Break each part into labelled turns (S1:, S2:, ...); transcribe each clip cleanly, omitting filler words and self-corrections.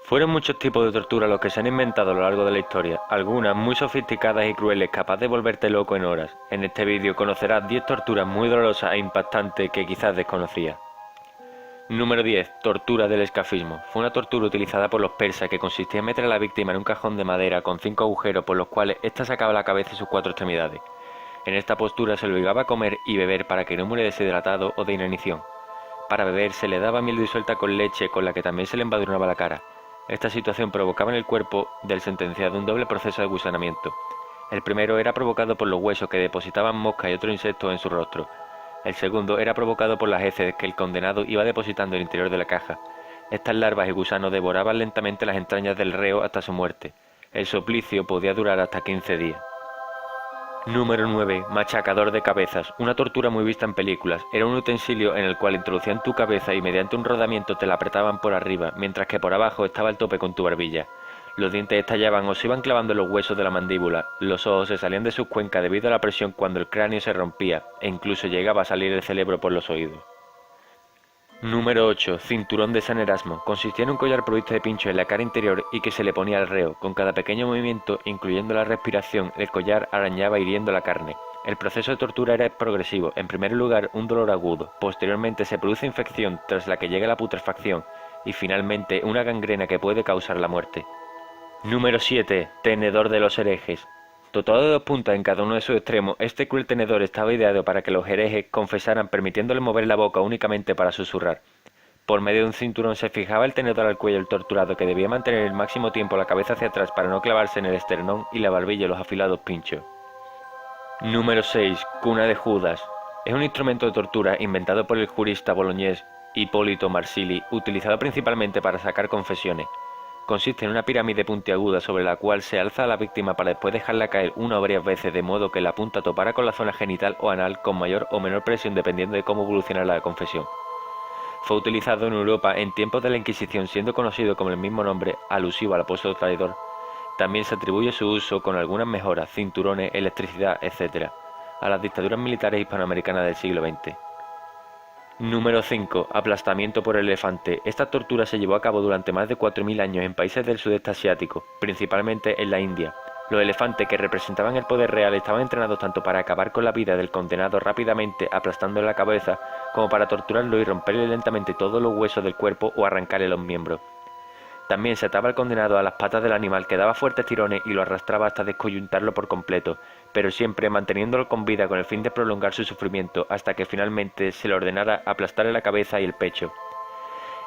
S1: Fueron muchos tipos de tortura los que se han inventado a lo largo de la historia, algunas muy sofisticadas y crueles, capaz de volverte loco en horas. En este vídeo conocerás 10 torturas muy dolorosas e impactantes que quizás desconocías. Número 10. Tortura del escafismo. Fue una tortura utilizada por los persas que consistía en meter a la víctima en un cajón de madera con 5 agujeros por los cuales ésta sacaba la cabeza y sus 4 extremidades. En esta postura se le obligaba a comer y beber para que no muriera deshidratado o de inanición. Para beber se le daba miel disuelta con leche con la que también se le embadurnaba la cara. Esta situación provocaba en el cuerpo del sentenciado un doble proceso de gusanamiento. El primero era provocado por los huesos que depositaban moscas y otros insectos en su rostro. El segundo era provocado por las heces que el condenado iba depositando en el interior de la caja. Estas larvas y gusanos devoraban lentamente las entrañas del reo hasta su muerte. El suplicio podía durar hasta 15 días. Número 9. Machacador de cabezas. Una tortura muy vista en películas. Era un utensilio en el cual introducían tu cabeza y mediante un rodamiento te la apretaban por arriba, mientras que por abajo estaba el tope con tu barbilla. Los dientes estallaban o se iban clavando en los huesos de la mandíbula, los ojos se salían de sus cuencas debido a la presión cuando el cráneo se rompía, e incluso llegaba a salir el cerebro por los oídos. Número 8. Cinturón de San Erasmo. Consistía en un collar provisto de pinchos en la cara interior y que se le ponía al reo. Con cada pequeño movimiento, incluyendo la respiración, el collar arañaba hiriendo la carne. El proceso de tortura era progresivo. En primer lugar, un dolor agudo. Posteriormente se produce infección, tras la que llega la putrefacción. Y finalmente, una gangrena que puede causar la muerte. Número 7. Tenedor de los herejes. Dotado de 2 puntas en cada uno de sus extremos, este cruel tenedor estaba ideado para que los herejes confesaran permitiéndole mover la boca únicamente para susurrar. Por medio de un cinturón se fijaba el tenedor al cuello del torturado, que debía mantener el máximo tiempo la cabeza hacia atrás para no clavarse en el esternón y la barbilla los afilados pinchos. Número 6. Cuna de Judas. Es un instrumento de tortura inventado por el jurista boloñés Hipólito Marsili, utilizado principalmente para sacar confesiones. Consiste en una pirámide puntiaguda sobre la cual se alza a la víctima para después dejarla caer una o varias veces de modo que la punta topara con la zona genital o anal con mayor o menor presión dependiendo de cómo evolucionara la confesión. Fue utilizado en Europa en tiempos de la Inquisición, siendo conocido como el mismo nombre alusivo al apóstol traidor. También se atribuye su uso con algunas mejoras, cinturones, electricidad, etc., a las dictaduras militares hispanoamericanas del siglo XX. Número 5. Aplastamiento por elefante. Esta tortura se llevó a cabo durante más de 4000 años en países del sudeste asiático, principalmente en la India. Los elefantes que representaban el poder real estaban entrenados tanto para acabar con la vida del condenado rápidamente aplastándole la cabeza, como para torturarlo y romperle lentamente todos los huesos del cuerpo o arrancarle los miembros. También se ataba al condenado a las patas del animal que daba fuertes tirones y lo arrastraba hasta descoyuntarlo por completo, pero siempre manteniéndolo con vida con el fin de prolongar su sufrimiento hasta que finalmente se le ordenara aplastarle la cabeza y el pecho.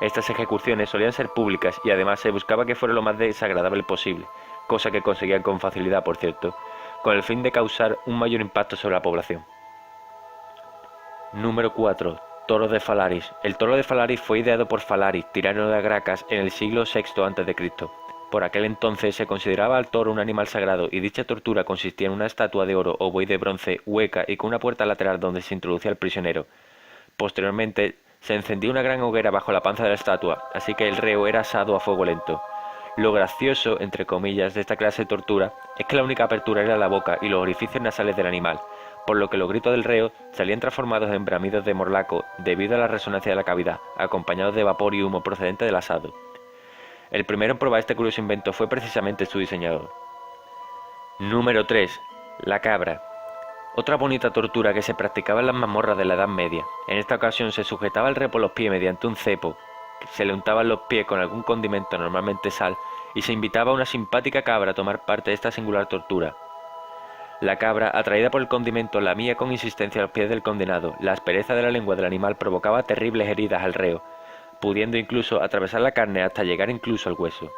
S1: Estas ejecuciones solían ser públicas y además se buscaba que fuera lo más desagradable posible, cosa que conseguían con facilidad, por cierto, con el fin de causar un mayor impacto sobre la población. Número 4. Toro de Falaris. El toro de Falaris fue ideado por Falaris, tirano de Gracas, en el siglo VI a.C. Por aquel entonces se consideraba al toro un animal sagrado y dicha tortura consistía en una estatua de oro o buey de bronce hueca y con una puerta lateral donde se introducía el prisionero. Posteriormente se encendía una gran hoguera bajo la panza de la estatua, así que el reo era asado a fuego lento. Lo gracioso, entre comillas, de esta clase de tortura es que la única apertura era la boca y los orificios nasales del animal, por lo que los gritos del reo salían transformados en bramidos de morlaco debido a la resonancia de la cavidad, acompañados de vapor y humo procedente del asado. El primero en probar este curioso invento fue precisamente su diseñador. Número 3. La cabra. Otra bonita tortura que se practicaba en las mazmorras de la Edad Media. En esta ocasión se sujetaba el reo por los pies mediante un cepo, se le untaban los pies con algún condimento, normalmente sal, y se invitaba a una simpática cabra a tomar parte de esta singular tortura. La cabra, atraída por el condimento, lamía con insistencia los pies del condenado. La aspereza de la lengua del animal provocaba terribles heridas al reo, pudiendo incluso atravesar la carne hasta llegar incluso al hueso.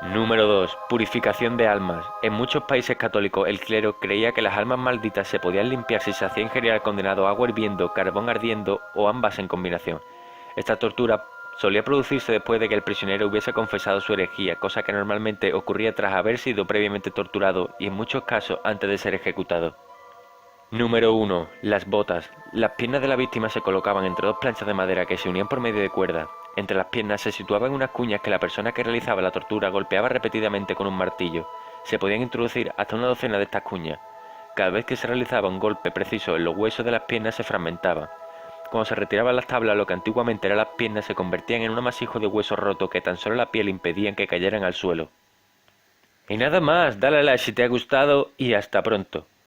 S1: Número 2. Purificación de almas. En muchos países católicos el clero creía que las almas malditas se podían limpiar si se hacía ingerir al condenado agua hirviendo, carbón ardiendo o ambas en combinación. Esta tortura solía producirse después de que el prisionero hubiese confesado su herejía, cosa que normalmente ocurría tras haber sido previamente torturado y en muchos casos antes de ser ejecutado. Número 1. Las botas. Las piernas de la víctima se colocaban entre 2 planchas de madera que se unían por medio de cuerdas. Entre las piernas se situaban unas cuñas que la persona que realizaba la tortura golpeaba repetidamente con un martillo. Se podían introducir hasta una docena de estas cuñas. Cada vez que se realizaba un golpe preciso en los huesos de las piernas se fragmentaban. Cuando se retiraban las tablas, lo que antiguamente eran las piernas se convertían en un amasijo de huesos rotos que tan solo la piel impedían que cayeran al suelo. Y nada más, dale like si te ha gustado y hasta pronto.